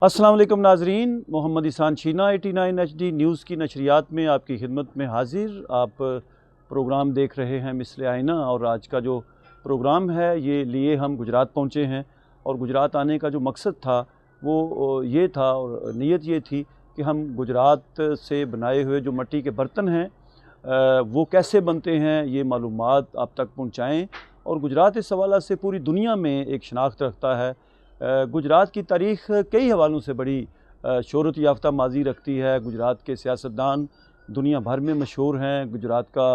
अस्सलाम वालेकुम नाजरीन, मोहम्मद इसान शीना 89 HD न्यूज़ की नशरियात में आपकी खिदमत में हाजिर। आप प्रोग्राम देख रहे हैं मिसले आईना, और आज का जो प्रोग्राम है ये लिए हम गुजरात पहुँचे हैं। और गुजरात आने का जो मकसद था वो ये था और नीयत ये थी कि हम गुजरात से बनाए हुए जो मिट्टी के बर्तन हैं वो कैसे बनते हैं ये मालूमात आप तक पहुँचाएँ। और गुजरात इस हवाले से पूरी दुनिया में एक शनाख्त रखता है। गुजरात की तारीख़ कई हवालों से बड़ी शोहरत याफ्ता माजी रखती है। गुजरात के सियासतदान दुनिया भर में मशहूर हैं। गुजरात का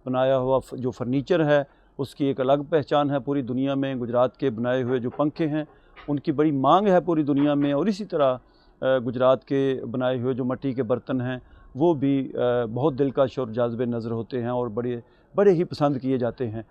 बनाया हुआ जो फर्नीचर है उसकी एक अलग पहचान है पूरी दुनिया में। गुजरात के बनाए हुए जो पंखे हैं उनकी बड़ी मांग है पूरी दुनिया में। और इसी तरह गुजरात के बनाए हुए जो मिट्टी के बर्तन हैं वो भी बहुत दिलकश और जाज़िब नज़र होते हैं और बड़े ही पसंद किए जाते हैं।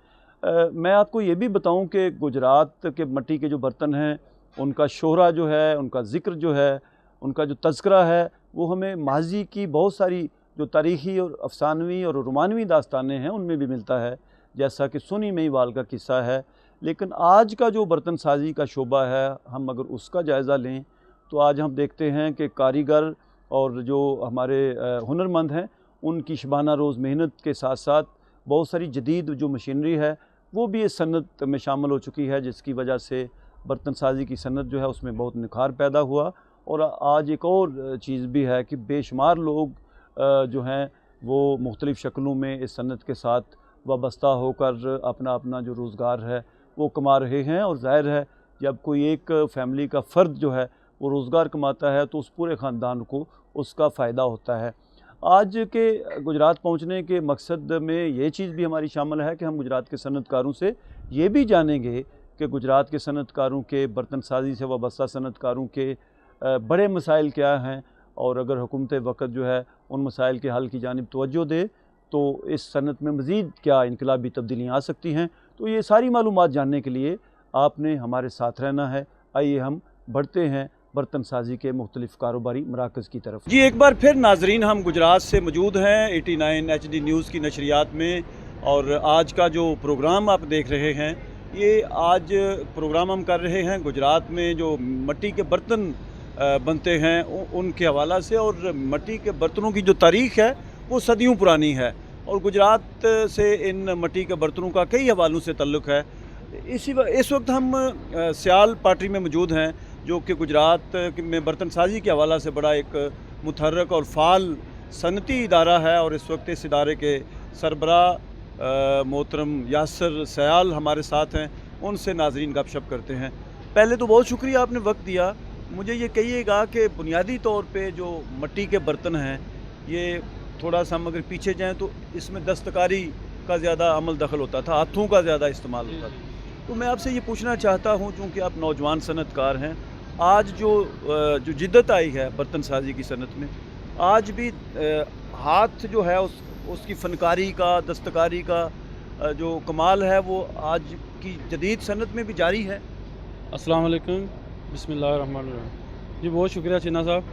मैं आपको ये भी बताऊं कि गुजरात के मिट्टी के जो बर्तन हैं उनका शोहरा जो है, उनका ज़िक्र जो है, उनका जो तज़किरा है वो हमें माजी की बहुत सारी जो तारीख़ी और अफ़सानवी और रोमानवी दास्तानें हैं उनमें भी मिलता है, जैसा कि सुनी मेवाल का किस्सा है। लेकिन आज का जो बर्तन साजी का शोबा है, हम अगर उसका जायज़ा लें तो आज हम देखते हैं कि कारीगर और जो हमारे हुनरमंद हैं उनकी शबाना रोज़ मेहनत के साथ साथ बहुत सारी जदीद जो मशीनरी है वो भी इस सन्नत में शामिल हो चुकी है, जिसकी वजह से बर्तन साजी की सन्नत जो है उसमें बहुत निखार पैदा हुआ। और आज एक और चीज़ भी है कि बेशुमार लोग जो हैं वो मुख्तलिफ़ शक्लों में इस सन्नत के साथ वाबस्ता होकर अपना अपना जो रोज़गार है वो कमा रहे हैं। और ज़ाहिर है जब कोई एक फ़ैमिली का फ़र्द जो है वो रोज़गार कमाता है तो उस पूरे ख़ानदान को उसका फ़ायदा होता है। आज के गुजरात पहुंचने के मकसद में ये चीज़ भी हमारी शामिल है कि हम गुजरात के सनतकारों से ये भी जानेंगे कि गुजरात के सनतकारों के बर्तन साजी से वाबस्ता सनतकारों के बड़े मसाइल क्या हैं, और अगर हुकूमत वक़्त जो है उन मसाइल के हल की जानिब तवज्जो दे तो इस सनत में मज़ीद क्या इनकलाबी तब्दीलियाँ आ सकती हैं। तो ये सारी मालूमात जानने के लिए आपने हमारे साथ रहना है। आइए हम बढ़ते हैं बर्तन साजी के मुख्तलिफ़ कारोबारी मराकज़ की तरफ। जी एक बार फिर नाजरीन, हम गुजरात से मौजूद हैं 89 HD न्यूज़ की नशरियात में। और आज का जो प्रोग्राम आप देख रहे हैं ये आज प्रोग्राम हम कर रहे हैं गुजरात में जो मिट्टी के बर्तन बनते हैं उनके हवाला से। और मिट्टी के बर्तनों की जो तारीख़ है वो सदियों पुरानी है और गुजरात से इन मिट्टी के बर्तनों का कई हवालों से ताल्लुक़ है। इस वक्त हम सियाल पार्टी में मौजूद हैं जो कि गुजरात में बर्तन साजी के हवाला से बड़ा एक मुतहर्रक और फ़ाल सनती इदारा है। और इस वक्त इस इदारे के सरबरा मोहतरम यासर सयाल हमारे साथ हैं, उनसे नाजरीन गपशप करते हैं। पहले तो बहुत शुक्रिया आपने वक्त दिया। मुझे ये कहिएगा कि बुनियादी तौर पे जो मिट्टी के बर्तन हैं ये थोड़ा सा हम अगर पीछे जाएँ तो इसमें दस्तकारी का ज़्यादा अमल दखल होता था, हाथों का ज़्यादा इस्तेमाल होता था। तो मैं आपसे ये पूछना चाहता हूँ, चूँकि आप नौजवान सनतकार हैं, आज जो जिद्दत आई है बर्तन साजी की सनत में, आज भी हाथ जो है उसकी फ़नकारी का, दस्तकारी का जो कमाल है वो आज की जदीद सनत में भी जारी है। अस्सलाम वालेकुम, बिस्मिल्लाहिर्रहमानिर्रहीम। जी बहुत शुक्रिया चिन्ना साहब।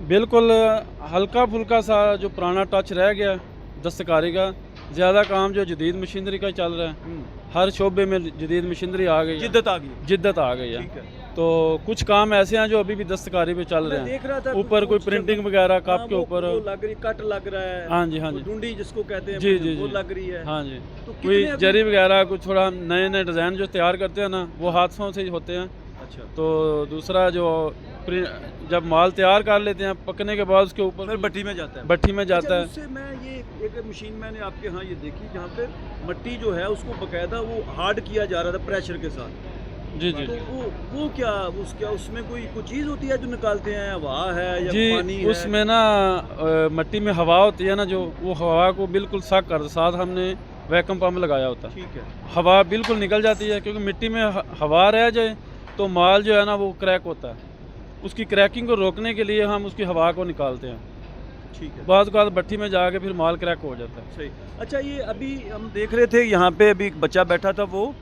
बिल्कुल हल्का फुल्का सा जो पुराना टच रह गया दस्तकारी का, ज़्यादा काम जो जदीद मशीनरी का चल रहा है। हर शोबे में जदीद मशीनरी आ गई, जिद्दत आ गई है। तो कुछ काम ऐसे हैं जो अभी भी दस्तकारी पे चल रहे हैं। ऊपर कोई प्रिंटिंग वगैरह कप के ऊपर कट लग रहा है। हाँ जी, हाँ जी, डूंडी जिसको कहते हैं, जी जी वो जी लग रही है। हाँ जी। तो कोई जरी वगैरह कुछ थोड़ा नए नए डिज़ाइन जो तैयार करते हैं ना वो हाथों से ही होते हैं। अच्छा। तो दूसरा जो जब माल तैयार कर लेते हैं पकने के बाद उसके ऊपर फिर भट्टी में जाता है। भट्टी में जाता है। उससे मैं ये एक मशीन मैंने आपके यहाँ ये देखी जहाँ पे मिट्टी जो है उसको बकायदा वो हार्ड किया जा रहा था प्रेशर के साथ। जी जी। तो वो क्या उसमें कोई चीज़ होती है जो निकालते हैं, हवा है या जी पानी है? उसमें ना मिट्टी में हवा होती है ना, जो वो हवा को बिल्कुल सक कर साथ हमने वैक्यूम पंप लगाया होता है। ठीक है। हवा बिल्कुल निकल जाती है, क्योंकि मिट्टी में हवा रह जाए तो माल जो है ना वो क्रैक होता है। उसकी क्रैकिंग को रोकने के लिए हम उसकी हवा को निकालते हैं। ठीक है। बाद भट्टी में जाके फिर माल क्रैक हो जाता है। सही। अच्छा, ये अभी हम देख रहे थे यहाँ पे अभी एक बच्चा बैठा था, वो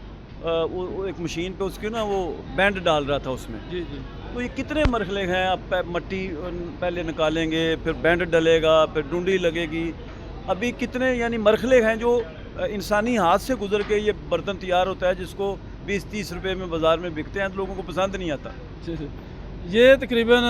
एक मशीन पे उसकी ना वो बैंड डाल रहा था उसमें। जी जी। तो ये कितने मरहले हैं? आप मिट्टी पहले निकालेंगे, फिर बैंड डलेगा, फिर डूंडी लगेगी। अभी कितने यानी मरहले हैं जो इंसानी हाथ से गुजर के ये बर्तन तैयार होता है, जिसको 20-30 रुपए में बाज़ार में बिकते हैं तो लोगों को पसंद नहीं आता। ये तकरीबन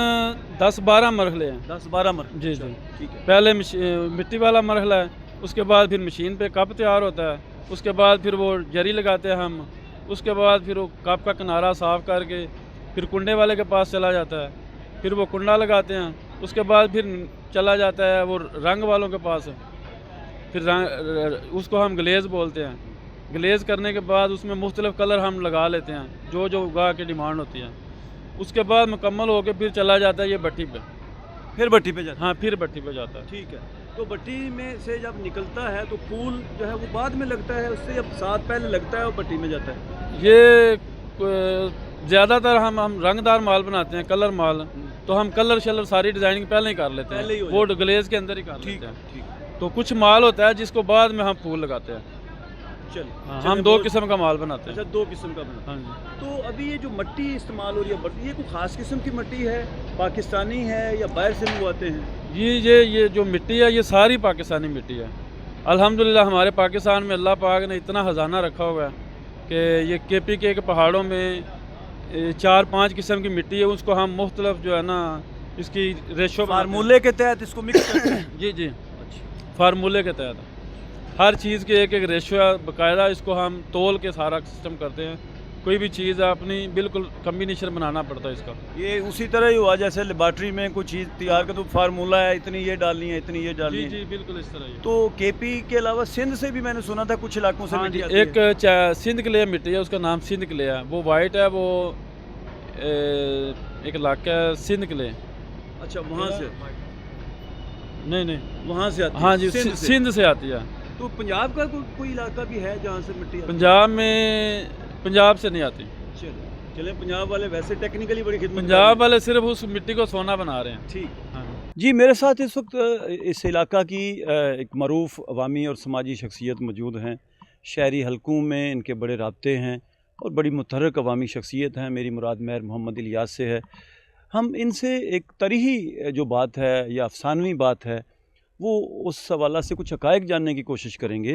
10-12 मरहले हैं। 10-12 मरहले। जी जी, ठीक है। पहले मिट्टी वाला मरहला है, उसके बाद फिर मशीन पे कप तैयार होता है, उसके बाद फिर वो जरी लगाते हैं हम, उसके बाद फिर वो कप का किनारा साफ़ करके फिर कुंडे वाले के पास चला जाता है, फिर वो कुंडा लगाते हैं, उसके बाद फिर चला जाता है वो रंग वालों के पास, फिर उसको हम ग्लेज़ बोलते हैं। ग्लेज़ करने के बाद उसमें मुख्तलिफ़ कलर हम लगा लेते हैं, जो जो गाह की डिमांड होती है। उसके बाद मुकम्मल होकर फिर चला जाता है ये भट्टी पे, फिर भट्टी पे जाता है। हाँ फिर भट्टी पे जाता है। ठीक है। तो भट्टी में से जब निकलता है तो फूल जो है वो बाद में लगता है, उससे जब साथ पहले लगता है वो भट्टी में जाता है। ये ज़्यादातर हम रंगदार माल बनाते हैं, कलर माल, तो हम कलर शलर सारी डिज़ाइनिंग पहले ही कर लेते पहले ही हैं, हो वो ग्लेज़ के अंदर ही कर ठीक लेते है। हैं। ठीक है। तो कुछ माल होता है जिसको बाद में हम फूल लगाते हैं। चल हम 2 किस्म का माल बनाते हैं। अच्छा, 2 किस्म का बना। हाँ जी। तो अभी ये जो मिट्टी इस्तेमाल हो रही है, ये कोई ख़ास किस्म की मिट्टी है, पाकिस्तानी है या बाहर से मंगवाते हैं? ये जो मिट्टी है ये सारी पाकिस्तानी मिट्टी है। अल्हम्दुलिल्लाह हमारे पाकिस्तान में अल्लाह पाक ने इतना ख़जाना रखा हुआ है कि ये KPK के पहाड़ों में 4-5 किस्म की मिट्टी है, उसको हम मुख्तलिफ जो है ना इसकी रेशो फार्मूले के तहत इसको मिक्स करते हैं। जी जी, फार्मूले के तहत हर चीज़ की एक रेशो है बाकायदा, इसको हम तोल के सारा सिस्टम करते हैं। कोई भी चीज़ है अपनी बिल्कुल कम्बिनेशन बनाना पड़ता है इसका। ये उसी तरह ही हुआ जैसे लेबॉर्ट्री में कोई चीज़ तैयार कर तो फार्मूला है, इतनी ये डालनी है, इतनी ये डालनी जी है। जी बिल्कुल इस तरह ही। तो KP के अलावा सिंध से भी मैंने सुना था कुछ इलाकों से हाँ मिट्टी जी, आती है। एक सिंध क्ले मिट्टी है, उसका नाम सिंध क्ले है, वो वाइट है, वो एक इलाका है सिंध क्ले। अच्छा, वहाँ से नहीं वहाँ से आती है। हाँ जी, सिंध से। सिंध से आती है। तो पंजाब का कोई इलाका भी है जहाँ से मिट्टी आती है? पंजाब से नहीं आती। चले पंजाब वाले वैसे टेक्निकली बड़ी खिदमत पंजाब वाले सिर्फ उस मिट्टी को सोना बना रहे हैं। ठीक। हाँ। जी, मेरे साथ इस वक्त इस इलाका की एक मरूफ अवामी और समाजी शख्सियत मौजूद हैं। शहरी हलकों में इनके बड़े राब्ते हैं और बड़ी मुतहर्रिक अवामी शख्सियत हैं। मेरी मुराद महर मोहम्मद इलियास से है। हम इनसे एक तरीही जो बात है या अफसानवी बात है वो उस हवाला से कुछ हक़ाइक़ जानने की कोशिश करेंगे।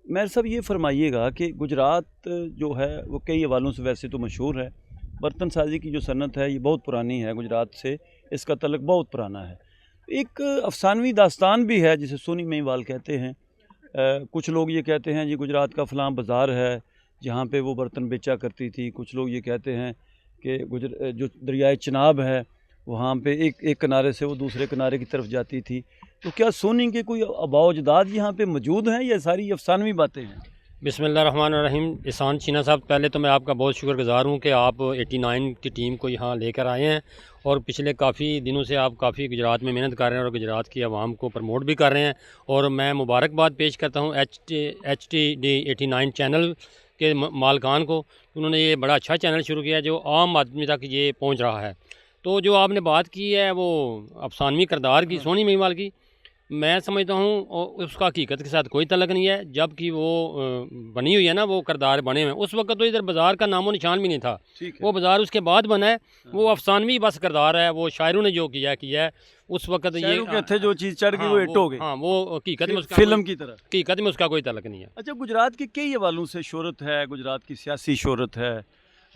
महर साहब, ये फरमाइएगा कि गुजरात जो है वो कई हवालों से वैसे तो मशहूर है। बर्तन साजी की जो सनत है ये बहुत पुरानी है, गुजरात से इसका तल्लुक़ बहुत पुराना है। एक अफसानवी दास्तान भी है जिसे सोनी महिवाल कहते हैं। कुछ लोग ये कहते हैं जी गुजरात का फ़लाँ बाज़ार है जहाँ पे वो बर्तन बेचा करती थी। कुछ लोग ये कहते हैं कि जो दरियाए चिनाब है वहाँ पे एक किनारे से वो दूसरे किनारे की तरफ जाती थी। तो क्या सोनी के कोई आबाओ-अजदाद यहाँ पे मौजूद हैं या सारी अफसानवी बातें हैं? बिस्मिल्लाहिर्रहमानिर्रहीम। एहसान चीना साहब, पहले तो मैं आपका बहुत शुक्रगुज़ार हूँ कि आप 89 की टीम को यहाँ लेकर आए हैं और पिछले काफ़ी दिनों से आप काफ़ी गुजरात में मेहनत कर रहे हैं और गुजरात की आवाम को प्रमोट भी कर रहे हैं। और मैं मुबारकबाद पेश करता हूँ HTD 89 चैनल के मालकान को। उन्होंने ये बड़ा अच्छा चैनल शुरू किया जो आम आदमी तक ये पहुँच रहा है। तो जो आपने बात की है वो अफसानवी किरदार की, सोनी महिवाल की, मैं समझता हूँ उसका हकीकत के साथ कोई तल्लुक़ नहीं है। जबकि वो बनी हुई है ना, वो किरदार बने हुए हैं, उस वक्त तो इधर बाज़ार का नामो निशान भी नहीं था। वो बाज़ार उसके बाद बना है। वो अफसानवी बस किरदार है, वो शायरों ने जो किया है उस वक्त ये थे जो चीज़ चढ़ गई वो हिट हो गई। हाँ, वो हकीकत में फिल्म की तरह हकीकत में उसका कोई तल्लुक़ नहीं है। अच्छा, गुजरात के कई हवालों से शोहरत है, गुजरात की सियासी शोहरत है।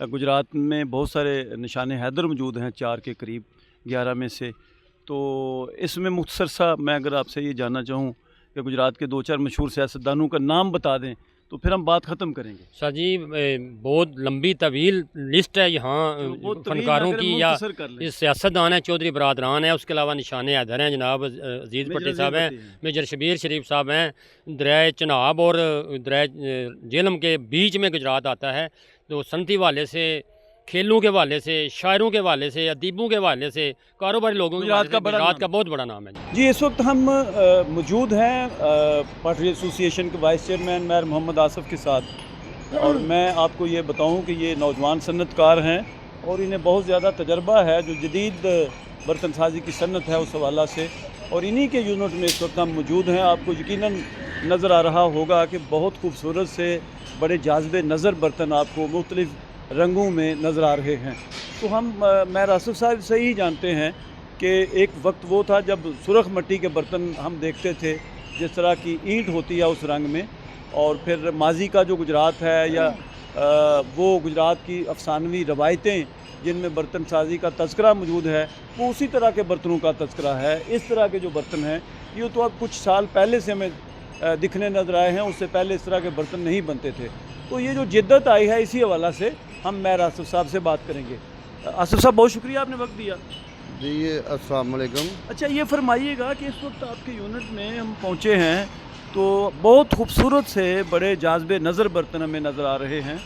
गुजरात में बहुत सारे निशान हैदर मौजूद हैं, 4 के करीब 11 में से। तो इसमें मुख्तसर सा मैं अगर आपसे ये जानना चाहूँ कि गुजरात के 2-4 मशहूर सियासतदानों का नाम बता दें तो फिर हम बात ख़त्म करेंगे। सर जी, बहुत लंबी तवील लिस्ट है यहाँ फनकारों की या सियासतदान है। चौधरी बरादरान है, उसके अलावा निशान हैदर हैं, जनाब अजीज़ भट्टी साहब हैं, मेजर शबीर शरीफ साहब हैं। दरिया चिनाब और दरिया झेलम के बीच में गुजरात आता है। तो सनती वाले से, खेलों के वाले से, शायरों के वाले से, अदीबों के वाले से, कारोबारी लोगों के वाले से गुजरात का बहुत बड़ा नाम है जी। इस वक्त हम मौजूद हैं पटरी एसोसिएशन के वाइस चेयरमैन महर मोहम्मद आसफ़ के साथ। और मैं आपको ये बताऊं कि ये नौजवान सन्नतकार हैं और इन्हें बहुत ज़्यादा तजर्बा है जो जदीद बर्तन साजी की सन्नत है उस हवाला से। और इन्हीं के यूनिट में इस वक्त हम मौजूद हैं। आपको यकीनन नज़र आ रहा होगा कि बहुत खूबसूरत से बड़े जाज़बे नज़र बर्तन आपको मुख्तलिफ़ रंगों में नज़र आ रहे हैं। तो हम महर आसफ़ साहब से ही जानते हैं कि एक वक्त वो था जब सुरख मिट्टी के बर्तन हम देखते थे, जिस तरह की ईंट होती है उस रंग में। और फिर माजी का जो गुजरात है या वो गुजरात की अफसानवी रवायतें जिनमें बर्तन साजी का तस्करा मौजूद है, वो उसी तरह के बर्तनों का तस्करा है। इस तरह के जो बर्तन हैं ये तो अब कुछ साल पहले से हमें दिखने नजर आए हैं, उससे पहले इस तरह के बर्तन नहीं बनते थे। तो ये जो जिद्दत आई है, इसी हवाला से हम मेहर आसिफ साहब से बात करेंगे। आसिफ साहब, बहुत शुक्रिया आपने वक्त दिया जी। अस्सलाम वालेकुम। अच्छा, ये फरमाइएगा कि इस वक्त आपके यूनिट में हम पहुँचे हैं तो बहुत खूबसूरत से बड़े जाज़बे नज़र बर्तन हमें नज़र आ रहे हैं।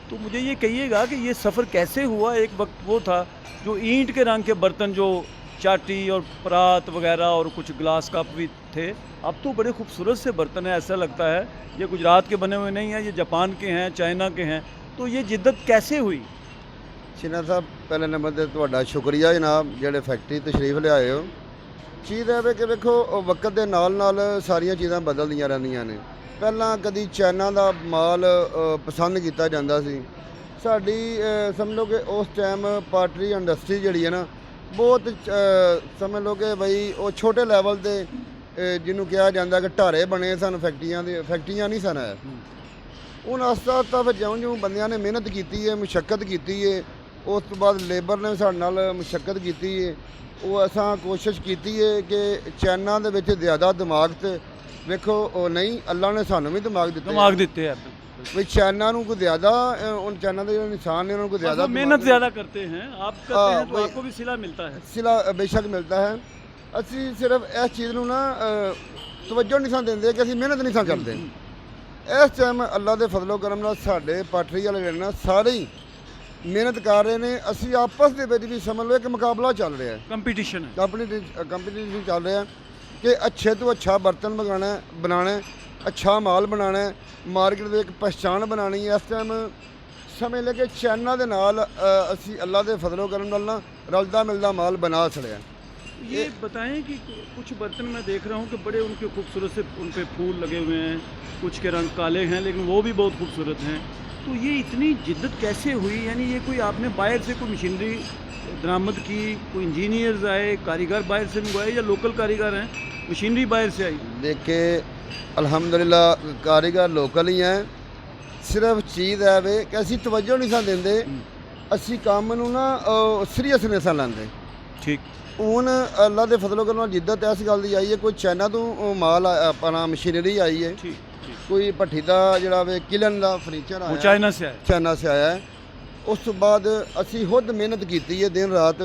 तो मुझे ये कहिएगा कि ये सफ़र कैसे हुआ। एक वक्त वो था जो ईंट के रंग के बर्तन, जो चाटी और परात वगैरह और कुछ ग्लास कप भी थे, अब तो बड़े खूबसूरत से बर्तन हैं। ऐसा लगता है ये गुजरात के बने हुए नहीं हैं, ये जापान के हैं, चाइना के हैं। तो ये जिद्दत कैसे हुई? ਸ਼ੀਨਾ ਸਾਹਿਬ, ਪਹਿਲੇ ਨੰਬਰ 'ਤੇ ਤੁਹਾਡਾ ਸ਼ੁਕਰੀਆ ਜਨਾਬ, ਜਿਹੜੇ ਫੈਕਟਰੀ ਤਸ਼ਰੀਫ ਲਿਆਏ ਹੋ। ਚੀਜ਼ ਹੈ ਕਿ ਵੇਖੋ, ਵਕਤ ਦੇ ਨਾਲ ਨਾਲ ਸਾਰੀਆਂ ਚੀਜ਼ਾਂ ਬਦਲਦੀਆਂ ਰਹਿੰਦੀਆਂ ਨੇ। ਪਹਿਲਾਂ ਕਦੀ ਚਾਈਨਾ ਦਾ ਮਾਲ ਪਸੰਦ ਕੀਤਾ ਜਾਂਦਾ ਸੀ। ਸਾਡੀ ਸਮਝ ਲਓ ਕਿ ਉਸ ਟਾਈਮ ਪਾਟਰੀ ਇੰਡਸਟਰੀ ਜਿਹੜੀ ਹੈ ਨਾ, ਬਹੁਤ ਸਮਝ ਲਓ ਕਿ ਬਈ ਉਹ ਛੋਟੇ ਲੈਵਲ 'ਤੇ ਜਿਹਨੂੰ ਕਿਹਾ ਜਾਂਦਾ ਕਿ ਢਾਰੇ ਬਣੇ ਸਨ, ਫੈਕਟਰੀਆਂ ਨਹੀਂ ਸਨ। ਹੁਣ ਆਸਤਾ ਆਸਤਾ ਫਿਰ ਜਿਉਂ ਬੰਦਿਆਂ ਨੇ ਮਿਹਨਤ ਕੀਤੀ ਹੈ, ਮੁਸ਼ੱਕਤ ਕੀਤੀ ਹੈ, ਉਸ ਤੋਂ ਬਾਅਦ ਲੇਬਰ ਨੇ ਸਾਡੇ ਨਾਲ ਮੁਸ਼ੱਕਤ ਕੀਤੀ ਹੈ। ਉਹ ਅਸਾਂ ਕੋਸ਼ਿਸ਼ ਕੀਤੀ ਹੈ ਕਿ ਚਾਈਨਾ ਦੇ ਵਿੱਚ ਜ਼ਿਆਦਾ ਦਿਮਾਗ ਤੇ ਵੇਖੋ ਉਹ ਨਹੀਂ, ਅੱਲਾ ਨੇ ਸਾਨੂੰ ਵੀ ਦਿਮਾਗ ਦਿੱਤੇ ਹੈ ਵੀ ਚਾਈਨਾ ਨੂੰ ਕੋਈ ਜ਼ਿਆਦਾ, ਹੁਣ ਚਾਈਨਾ ਦੇ ਜਿਹੜੇ ਇਨਸਾਨ ਨੇ ਉਹਨਾਂ ਨੂੰ ਕੋਈ ਜ਼ਿਆਦਾ मेहनत ज़्यादा करते हैं। आप करते हैं तो आपको भी सिला मिलता है। ਸਿਲਾ ਬੇਸ਼ੱਕ ਮਿਲਦਾ ਹੈ। ਅਸੀਂ ਸਿਰਫ ਇਸ ਚੀਜ਼ ਨੂੰ ਨਾ ਤਵੱਜੋ ਨਹੀਂ ਸਾਂ ਦਿੰਦੇ ਕਿ ਅਸੀਂ ਮਿਹਨਤ ਨਹੀਂ ਸਾਂ ਕਰਦੇ। ਇਸ ਟਾਈਮ ਅੱਲਾ ਦੇ ਫਜ਼ਲੋ ਕਰਮ ਨਾਲ ਸਾਡੇ ਪਾਟਰੀ ਵਾਲੇ ਜਿਹੜੇ ਨਾ ਸਾਰੇ ਹੀ ਮਿਹਨਤ ਕਰ ਰਹੇ ਨੇ। ਅਸੀਂ ਆਪਸ ਦੇ ਵਿੱਚ ਵੀ ਸਮਝ ਲਓ ਇੱਕ ਮੁਕਾਬਲਾ ਚੱਲ ਰਿਹਾ ਹੈ, कंपटीशन है। ਕੰਪੀਟੀਸ਼ਨ ਚੱਲ ਰਿਹਾ ਕਿ ਅੱਛੇ ਤੋਂ ਅੱਛਾ ਬਰਤਨ ਬਣਾਉਣਾ, ਅੱਛਾ ਮਾਲ ਬਣਾਉਣਾ, ਮਾਰਕੀਟ ਦੇ ਇੱਕ ਪਛਾਣ ਬਣਾਉਣੀ। ਇਸ ਟਾਈਮ ਸਮਝ ਲੈ ਕਿ ਚਾਈਨਾ ਦੇ ਨਾਲ ਅਸੀਂ ਅੱਲਾ ਦੇ ਫਜ਼ਲੋ ਕਰਮ ਨਾਲ ਨਾ ਰਲਦਾ ਮਿਲਦਾ ਮਾਲ ਬਣਾ ਛੜਿਆ। ये बताएं कि कुछ बर्तन मैं देख रहा हूँ कि बड़े उनके खूबसूरत से उन पे फूल लगे हुए हैं, कुछ के रंग काले हैं लेकिन वो भी बहुत खूबसूरत हैं। तो ये इतनी जिद्दत कैसे हुई? यानी ये कोई आपने बाहर से कोई मशीनरी दरामद की, कोई इंजीनियर्स आए, कारीगर बाहर से मंगवाए या लोकल कारीगर हैं, मशीनरी बाहर से आई? देख के अल्हम्दुलिल्लाह कारीगर लोकल ही हैं। सिर्फ चीज़ है वे कि असी तवज्जो नहीं सा देंदे, असी काम नूं ना सीरीयस नहीं सा लैंदे। ठीक। ਹੁਣ ਅੱਲਾ ਦੇ ਫਜ਼ਲੋ ਕਰਮ ਨਾਲ ਜਿੱਦਤ ਇਸ ਗੱਲ ਦੀ ਆਈ ਹੈ, ਕੋਈ ਚਾਈਨਾ ਤੋਂ ਮਾਲ ਆਪਣਾ ਮਸ਼ੀਨਰੀ ਆਈ ਹੈ, ਕੋਈ ਭੱਠੀ ਦਾ ਜਿਹੜਾ ਵੇ ਕਿਲਨ ਦਾ ਫਰਨੀਚਰ ਆਇਆ, चाइना से आया। ਚਾਈਨਾ ਸੇ ਆਇਆ ਹੈ। ਉਸ ਤੋਂ ਬਾਅਦ ਅਸੀਂ ਖੁਦ ਮਿਹਨਤ ਕੀਤੀ ਹੈ ਦਿਨ ਰਾਤ।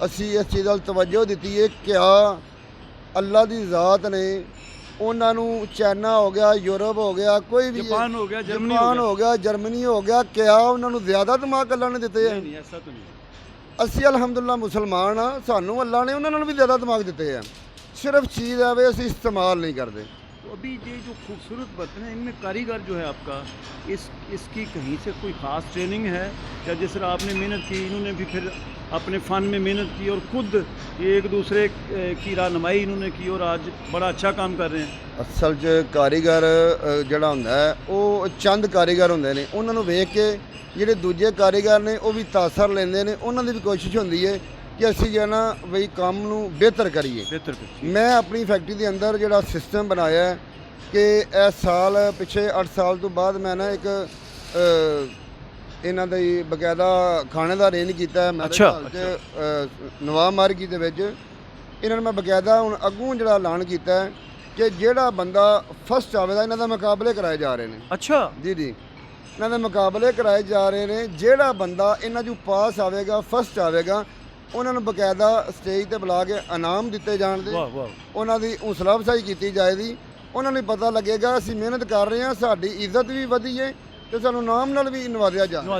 ਅਸੀਂ ਇਸ ਚੀਜ਼ ਵੱਲ ਤਵੱਜੋ ਦਿੱਤੀ ਹੈ ਕਿ ਅੱਲਾ ਦੀ ਜ਼ਾਤ ਨੇ ਉਹਨਾਂ ਨੂੰ ਚਾਈਨਾ ਹੋ ਗਿਆ, ਯੂਰਪ ਹੋ ਗਿਆ, ਕੋਈ ਵੀ जापान हो गया, जर्मनी ਹੋ ਗਿਆ, ਜਰਮਨੀ ਹੋ ਗਿਆ, ਕਿਆ ਉਹਨਾਂ ਨੂੰ ਜ਼ਿਆਦਾ ਦਿਮਾਗ ਅੱਲਾ ਨੇ ਦਿੱਤੇ ਹੈ? नहीं, ऐसा तो नहीं। ਅਸੀਂ ਅਲਹਮਦੁਲਿਲਾ ਮੁਸਲਮਾਨ ਆ, ਸਾਨੂੰ ਅੱਲਾ ਨੇ ਉਹਨਾਂ ਨਾਲ ਵੀ ਜ਼ਿਆਦਾ ਦਿਮਾਗ ਦਿੱਤੇ ਆ। ਸਿਰਫ ਚੀਜ਼ ਆਵੇ ਅਸੀਂ ਇਸਤੇਮਾਲ ਨਹੀਂ ਕਰਦੇ। तो अभी ये जो खूबसूरत बर्तन है, इनमें कारीगर जो है आपका, इसकी कहीं से कोई ख़ास ट्रेनिंग है या जिस तरह आपने मेहनत की, इन्होंने भी फिर अपने फ़न में मेहनत की और ख़ुद एक दूसरे की रहनुमाई इन्होंने की और आज बड़ा अच्छा काम कर रहे हैं? ਅਸਲ 'ਚ ਕਾਰੀਗਰ ਜਿਹੜਾ ਹੁੰਦਾ ਹੈ ਉਹ ਚੰਦ ਕਾਰੀਗਰ ਹੁੰਦੇ ਨੇ। ਉਹਨਾਂ ਨੂੰ ਵੇਖ ਕੇ ਜਿਹੜੇ ਦੂਜੇ ਕਾਰੀਗਰ ਨੇ ਉਹ ਵੀ ਤਾਸਰ ਲੈਂਦੇ ਨੇ। ਉਹਨਾਂ ਦੀ ਵੀ ਕੋਸ਼ਿਸ਼ ਹੁੰਦੀ ਹੈ ਕਿ ਅਸੀਂ ਜਿਹੜਾ ਨਾ ਬਈ ਕੰਮ ਨੂੰ ਬਿਹਤਰ ਕਰੀਏ। ਮੈਂ ਆਪਣੀ ਫੈਕਟਰੀ ਦੇ ਅੰਦਰ ਜਿਹੜਾ ਸਿਸਟਮ ਬਣਾਇਆ ਹੈ ਕਿ ਇਸ ਸਾਲ ਪਿਛੇ 8 ਸਾਲ ਤੋਂ ਬਾਅਦ ਮੈਂ ਨਾ ਇੱਕ ਇਹਨਾਂ ਦਾ ਹੀ ਬਕਾਇਦਾ ਖਾਣੇ ਦਾ ਅਰੇਂਜ ਕੀਤਾ ਹੈ। ਨਵਾਬ ਮਾਰਗੀ ਦੇ ਵਿੱਚ ਇਹਨਾਂ ਨੂੰ ਮੈਂ ਬਕਾਇਦਾ ਹੁਣ ਅੱਗੋਂ ਜਿਹੜਾ ਐਲਾਨ ਕੀਤਾ ਹੈ ਕਿ ਜਿਹੜਾ ਬੰਦਾ ਫਸਟ ਆਵੇਗਾ, ਇਹਨਾਂ ਦਾ ਮੁਕਾਬਲੇ ਕਰਾਏ ਜਾ ਰਹੇ ਨੇ। ਅੱਛਾ ਜੀ ਜੀ, ਇਹਨਾਂ ਦੇ ਮੁਕਾਬਲੇ ਕਰਾਏ ਜਾ ਰਹੇ ਨੇ। ਜਿਹੜਾ ਬੰਦਾ ਇਹਨਾਂ 'ਚੋਂ ਪਾਸ ਆਵੇਗਾ, ਫਸਟ ਆਵੇਗਾ, ਉਹਨਾਂ ਨੂੰ ਬਕਾਇਦਾ ਸਟੇਜ ਤੇ ਬੁਲਾ ਕੇ ਇਨਾਮ ਦਿੱਤੇ ਜਾਣਗੇ। ਉਹਨਾਂ ਦੀ ਹੌਸਲਾ ਅਫਜ਼ਾਈ ਕੀਤੀ ਜਾਏਗੀ। ਉਹਨਾਂ ਨੂੰ ਪਤਾ ਲੱਗੇਗਾ ਅਸੀਂ ਮਿਹਨਤ ਕਰ ਰਹੇ ਹਾਂ, ਸਾਡੀ ਇੱਜ਼ਤ ਵੀ ਵਧੀ ਹੈ ਤੇ ਸਾਨੂੰ ਨਾਮ ਨਾਲ ਵੀ ਨਵਾਜ਼ਿਆ ਜਾਏਗਾ।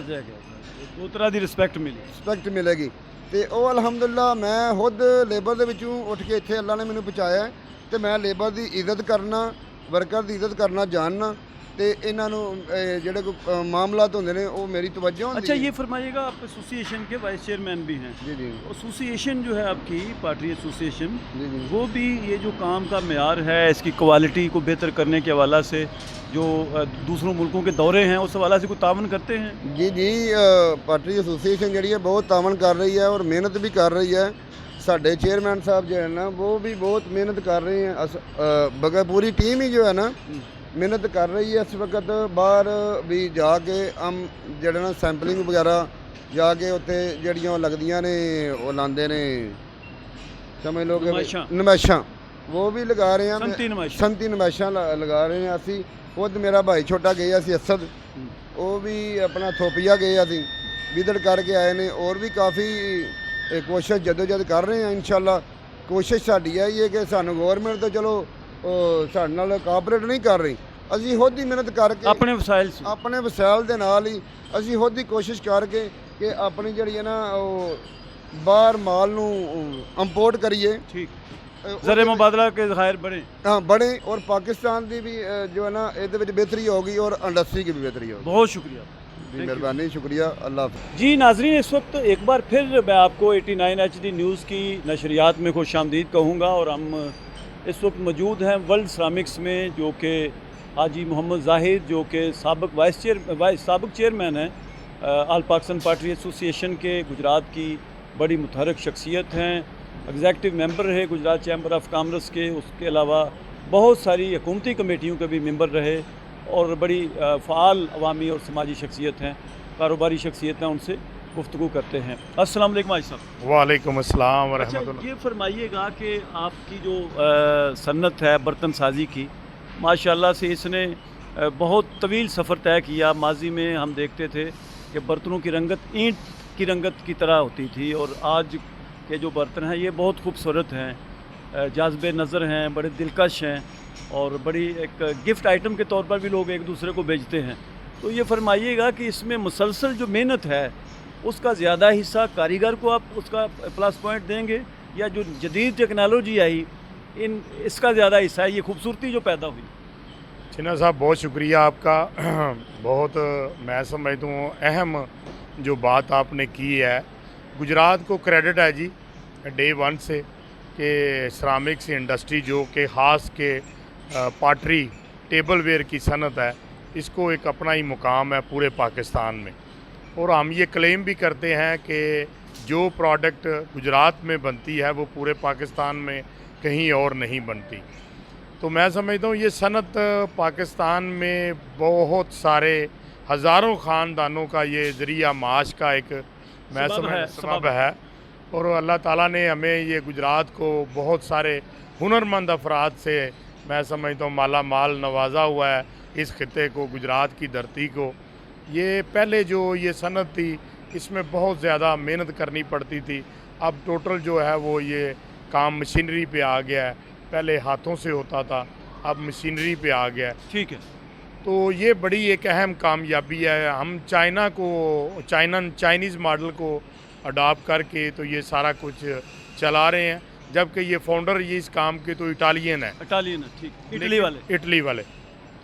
ਦੋ ਤਰ੍ਹਾਂ ਦੀ ਰਿਸਪੈਕਟ ਮਿਲੇਗੀ। ਤੇ ਉਹ ਅਲਹਮਦੁਲਿਲਾ ਮੈਂ ਖੁਦ ਲੇਬਰ ਦੇ ਵਿੱਚੋਂ ਉੱਠ ਕੇ ਇੱਥੇ ਅੱਲਾ ਨੇ ਮੈਨੂੰ ਪਹੁੰਚਾਇਆ ਤੇ ਮੈਂ ਲੇਬਰ ਦੀ ਇੱਜ਼ਤ ਕਰਨਾ, ਵਰਕਰ ਦੀ ਇੱਜ਼ਤ ਕਰਨਾ ਜਾਣਨਾ ਤੇ ਇਹਨਾਂ ਨੂੰ ਜਿਹੜੇ ਕੋਈ ਮਾਮਲਾਤ ਹੁੰਦੇ ਨੇ ਉਹ ਮੇਰੀ ਤਵੱਜੋ ਹੁੰਦੀ है। अच्छा, ये फरमाइएगा, आप एसोसिएशन के वाइस चेयरमैन भी हैं। जी जी। एसोसिएशन जो है आपकी पार्टी एसोसिएशन, जी जी, वो भी ये जो काम का मेयार है, इसकी क्वालिटी को बेहतर करने के हवाला से जो दूसरों मुल्कों के दौरे हैं उस हवाला से कोई तावन करते हैं? जी जी, पार्टी एसोसिएशन जी है बहुत तावन कर रही है और मेहनत भी कर रही है। साढ़े चेयरमैन साहब जो है ना वो भी बहुत मेहनत कर रहे हैं। बगैर पूरी टीम ही जो है ना ਮਿਹਨਤ ਕਰ ਰਹੀ ਹੈ। ਇਸ ਵਕਤ ਬਾਹਰ ਵੀ ਜਾ ਕੇ ਜਿਹੜੇ ਨਾ ਸੈਂਪਲਿੰਗ ਵਗੈਰਾ ਜਾ ਕੇ ਉੱਥੇ ਜਿਹੜੀਆਂ ਲੱਗਦੀਆਂ ਨੇ ਉਹ ਲਾਉਂਦੇ ਨੇ, ਸਮਝ ਲਓ ਕਿ ਨਮਾਇਸ਼ਾਂ ਉਹ ਵੀ ਲਗਾ ਰਹੇ ਹਾਂ। ਸੰਤੀ ਨਮਾਇਸ਼ਾਂ ਲਗਾ ਰਹੇ ਹਾਂ ਅਸੀਂ। ਖੁਦ ਮੇਰਾ ਭਾਈ ਛੋਟਾ ਗਿਆ ਸੀ ਅਸਦ, ਉਹ ਵੀ ਆਪਣਾ ਥੋਪੀਆ ਗਏ ਅਸੀਂ ਵਿਜ਼ਿਟ ਕਰਕੇ ਆਏ ਨੇ। ਔਰ ਵੀ ਕਾਫੀ ਕੋਸ਼ਿਸ਼ ਜਦੋਜਦ ਕਰ ਰਹੇ ਹਾਂ। ਇਨਸ਼ਾਅੱਲਾ ਕੋਸ਼ਿਸ਼ ਸਾਡੀ ਹੈ ਇਹ ਕਿ ਸਾਨੂੰ ਗੌਰਮੈਂਟ ਤਾਂ ਚਲੋ ਸਾਡੇ ਨਾਲ ਕੋਆਪਰੇਟ ਨਹੀਂ ਕਰ ਰਹੀ, ਅਸੀਂ ਖੁਦ ਹੀ ਮਿਹਨਤ ਕਰਕੇ ਆਪਣੇ ਵਸਾਇਲ ਦੇ ਨਾਲ ਹੀ ਅਸੀਂ ਖੁਦ ਹੀ ਕੋਸ਼ਿਸ਼ ਕਰਕੇ ਕਿ ਆਪਣੀ ਜਿਹੜੀ ਹੈ ਨਾ ਉਹ ਬਾਹਰ ਮਾਲ ਨੂੰ ਇੰਪੋਰਟ ਕਰੀਏ। ਠੀਕ ਜ਼ਰੇ ਮੁਬਾਦਲਾ के ज़ख़ायर बढ़े, हाँ बढ़े। और पाकिस्तान की भी जो है ना ये बेहतरी होगी और इंडस्ट्री की भी बेहतरी होगी। बहुत शुक्रिया जी, मेहरबानी, शुक्रिया, अल्लाह जी। नाजरीन, इस वक्त एक बार फिर मैं आपको 89 HD न्यूज़ की नशरियात में खुशामदीद कहूँगा। और हम इस वक्त मौजूद हैं वर्ल्ड सिरामिक्स में, जो कि हाजी मोहम्मद ज़ाहिद, जो कि साबिक़ चेयरमैन हैं ऑल पाकिस्तान पार्टी एसोसिएशन के, गुजरात की बड़ी मुतहरक शख्सियत हैं, एग्जेक्टिव मेंबर रहे गुजरात चैम्बर ऑफ कॉमर्स के। उसके अलावा बहुत सारी हुकूमती कमेटियों के भी मेंबर रहे और बड़ी फ़ाल अवामी और समाजी शख्सियत हैं, कारोबारी शख्सियत हैं। उनसे गुफ्तगू करते हैं। अस्सलाम वालेकुम भाई साहब। वालेकुम अस्सलाम व रहमतुल्लाह। अच्छा, ये फरमाइएगा कि आपकी जो सन्नत है बर्तन साजी की, माशाल्लाह से इसने बहुत तवील सफ़र तय किया। माजी में हम देखते थे कि बर्तनों की रंगत ईंट की रंगत की तरह होती थी, और आज के जो बर्तन हैं ये बहुत खूबसूरत हैं, जाज़बे नज़र हैं, बड़े दिलकश हैं, और बड़ी एक गिफ्ट आइटम के तौर पर भी लोग एक दूसरे को बेचते हैं। तो ये फरमाइएगा कि इसमें मुसलसल जो मेहनत है उसका ज़्यादा हिस्सा कारीगर को आप उसका प्लस पॉइंट देंगे, या जो जदीद टेक्नोलॉजी आई इसका ज़्यादा हिस्सा है, ये खूबसूरती जो पैदा हुई? चिन्ना साहब, बहुत शुक्रिया आपका। बहुत मैं समझता हूँ अहम जो बात आपने की है, गुजरात को क्रेडिट है जी डे वन से कि सिरामिक्स इंडस्ट्री जो कि ख़ास के पाटरी टेबलवेयर की सनत है, इसको एक अपना ही मुकाम है पूरे पाकिस्तान में। और हम ये क्लेम भी करते हैं कि जो प्रोडक्ट गुजरात में बनती है वो पूरे पाकिस्तान में कहीं और नहीं बनती। तो मैं समझता हूँ ये सनत पाकिस्तान में बहुत सारे हज़ारों ख़ानदानों का ये ज़रिया माश का एक मैं सबब है। और अल्लाह ताला ने हमें ये गुजरात को बहुत सारे हुनरमंद अफराद से मैं समझता हूँ माला माल नवाजा हुआ है। इस खिते को, गुजरात की धरती को, ये पहले जो ये सनत थी इसमें बहुत ज़्यादा मेहनत करनी पड़ती थी। अब टोटल जो है वो ये काम मशीनरी पे आ गया है। पहले हाथों से होता था, अब मशीनरी पे आ गया है। ठीक है, तो ये बड़ी एक अहम कामयाबी है। हम चाइनीज़ मॉडल को अडॉप्ट करके तो ये सारा कुछ चला रहे हैं, जबकि ये फाउंडर ये इस काम के तो इटालियन है, ठीक, इटली वाले।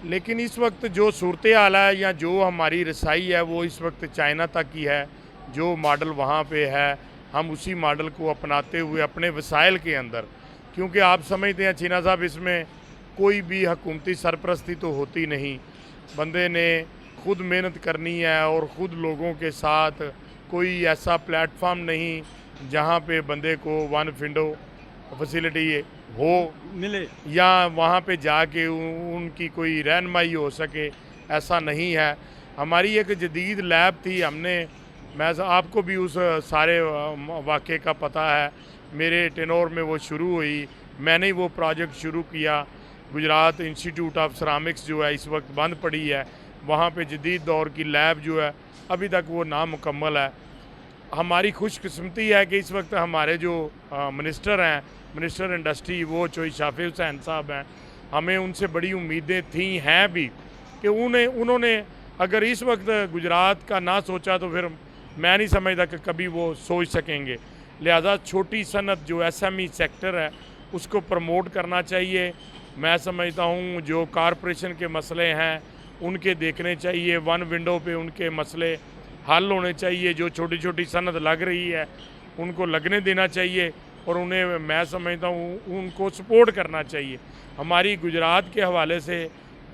लेकिन इस वक्त जो सूरत हाल है या जो हमारी रसाई है वो इस वक्त चाइना तक की है। जो मॉडल वहाँ पे है हम उसी मॉडल को अपनाते हुए अपने वसाइल के अंदर, क्योंकि आप समझते हैं चीना साहब इसमें कोई भी हुकूमती सरपरस्ती तो होती नहीं, बंदे ने खुद मेहनत करनी है। और ख़ुद लोगों के साथ कोई ऐसा प्लेटफॉर्म नहीं जहाँ पे बंदे को वन विंडो फैसिलिटी हो मिले या वहाँ पे जाके उनकी कोई रहनुमाई हो सके, ऐसा नहीं है। हमारी एक जदीद लैब थी, मैं आपको भी उस सारे वाक़े का पता है, मेरे टेनोर में वो शुरू हुई, मैंने वो प्रोजेक्ट शुरू किया। गुजरात इंस्टीट्यूट ऑफ सिरामिक्स जो है इस वक्त बंद पड़ी है, वहाँ पे जदीद दौर की लैब जो है अभी तक वो नामुकम्मल है। हमारी खुशकिस्मती है कि इस वक्त हमारे जो मिनिस्टर हैं, मिनिस्टर इंडस्ट्री, वो चोई शाफी हुसैन साहब हैं। हमें उनसे बड़ी उम्मीदें थी, हैं भी, कि उन्होंने अगर इस वक्त गुजरात का ना सोचा तो फिर मैं नहीं समझता कि कभी वो सोच सकेंगे। लिहाजा छोटी सनत जो SME सेक्टर है उसको प्रमोट करना चाहिए। मैं समझता हूँ जो कॉरपोरेशन के मसले हैं उनके देखने चाहिए, वन विंडो पे उनके मसले हल होने चाहिए। जो छोटी छोटी सनत लग रही है उनको लगने देना चाहिए और उन्हें मैं समझता हूँ उनको सपोर्ट करना चाहिए। हमारी गुजरात के हवाले से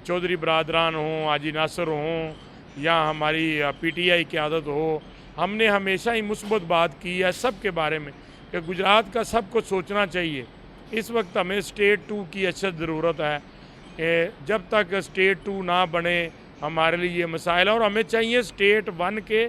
चौधरी बरादरान हों, हाजी नासिर हों या हमारी PTI क़यादत हो, हमने हमेशा ही मुस्बत बात की है सब के बारे में कि गुजरात का सब कुछ सोचना चाहिए। इस वक्त हमें स्टेट 2 की अशद ज़रूरत है। जब तक स्टेट 2 ना बने हमारे लिए ये मसाइल है, और हमें चाहिए स्टेट 1 के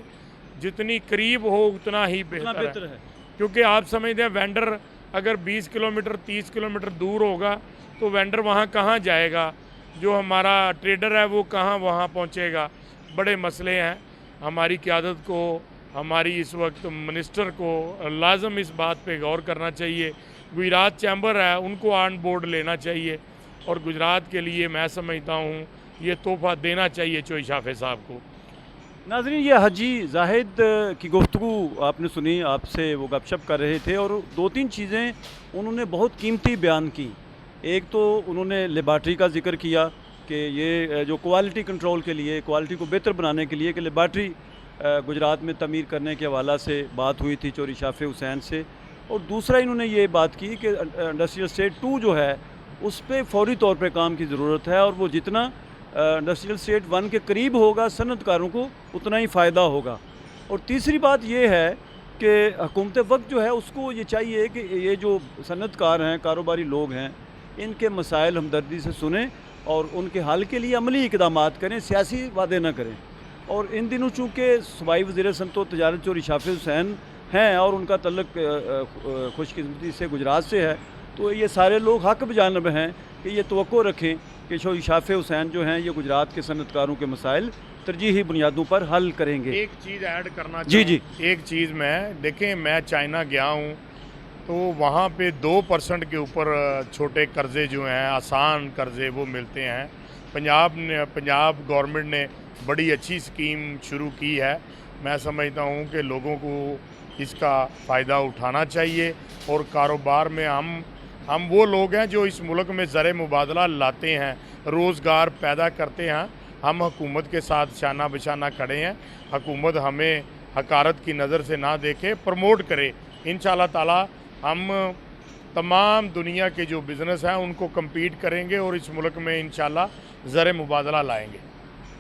जितनी करीब हो उतना ही बेहतर है। क्योंकि आप समझते हैं वेंडर अगर 20 किलोमीटर 30 किलोमीटर दूर होगा तो वेंडर वहाँ कहाँ जाएगा, जो हमारा ट्रेडर है वो कहाँ वहाँ पहुँचेगा। बड़े मसले हैं। हमारी क़यादत को, हमारी इस वक्त मिनिस्टर को लाजम इस बात पे गौर करना चाहिए। गुजरात चैम्बर है उनको ऑन बोर्ड लेना चाहिए, और गुजरात के लिए मैं समझता हूँ ये तोहफा देना चाहिए चोई शाफे साहब को। नाज़रीन, ये हाजी जाहिद की गुफ्तगू आपने सुनी, आपसे वो गपशप कर रहे थे और 2-3 चीज़ें उन्होंने बहुत कीमती बयान की। एक तो उन्होंने लेबार्ट्री का जिक्र किया कि ये जो क्वालिटी कंट्रोल के लिए, क्वालिटी को बेहतर बनाने के लिए कि लेबार्ट्री गुजरात में तमीर करने के हवाला से बात हुई थी चौधरी शाफे हुसैन से। और दूसरा इन्होंने ये बात की कि इंडस्ट्रियल स्टेट 2 जो है उस पर फौरी तौर पे काम की ज़रूरत है, और वो जितना इंडस्ट्रियल स्टेट 1 के करीब होगा सनतकारों को उतना ही फ़ायदा होगा। और तीसरी बात ये है कि हुकूमत वक्त जो है उसको ये चाहिए कि ये जो सनतकार हैं, कारोबारी लोग हैं, इनके मसाइल हमदर्दी से सुने और उनके हल के लिए अमली इक़दामात करें, सियासी वादे ना करें। और इन दिनों चूँकि सूबाई वज़ीर सनअत व तजारत चौधरी शाफे हुसैन हैं और उनका तल्लुक़ खुशकिस्मती से गुजरात से है, तो ये सारे लोग हक़ बजानब हैं कि ये तवक्को रखें कि चौधरी शाफे हुसैन जो हैं ये गुजरात के सनतकारों के मसाइल तरजीही बुनियादों पर हल करेंगे। एक चीज़ ऐड करना जी। एक चीज़ मैं देखें, मैं चाइना गया हूँ तो वहाँ पे 2% के ऊपर छोटे कर्ज़े जो हैं, आसान कर्ज़े वो मिलते हैं। पंजाब गवर्नमेंट ने बड़ी अच्छी स्कीम शुरू की है। मैं समझता हूँ कि लोगों को इसका फ़ायदा उठाना चाहिए, और कारोबार में हम वो लोग हैं जो इस मुल्क में ज़र मुबादला लाते हैं, रोज़गार पैदा करते हैं। हम हुकूमत के साथ शाना बशाना खड़े हैं। हुकूमत हमें हकारत की नज़र से ना देखे, प्रमोट करे। इंशाअल्लाह ताला हम तमाम दुनिया के जो बिज़नेस हैं उनको कम्पीट करेंगे और इस मुल्क में इंशाअल्लाह ज़र मुबादला लाएंगे।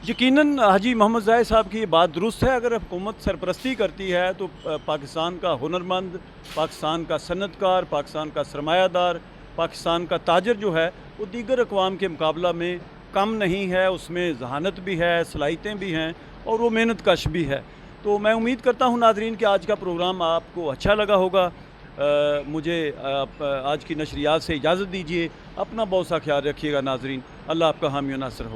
यकीनन हाजी मोहम्मद जाहिद साहब की ये बात दुरुस्त है। अगर हुकूमत सरपरस्ती करती है तो पाकिस्तान का हुनरमंद, पाकिस्तान का सनतकार, पाकिस्तान का सरमायादार, पाकिस्तान का ताजर जो है वो दीगर अक़वाम के मुकाबला में कम नहीं है। उसमें जहानत भी है, सलाहियतें भी हैं और वो मेहनत कश भी है। तो मैं उम्मीद करता हूँ नाज़रीन कि आज का प्रोग्राम आपको अच्छा लगा होगा। मुझे आज की नशरियात से इजाज़त दीजिए। अपना बहुत सा ख्याल रखिएगा नाज़रीन। अल्लाह आपका हामी व नासिर हो।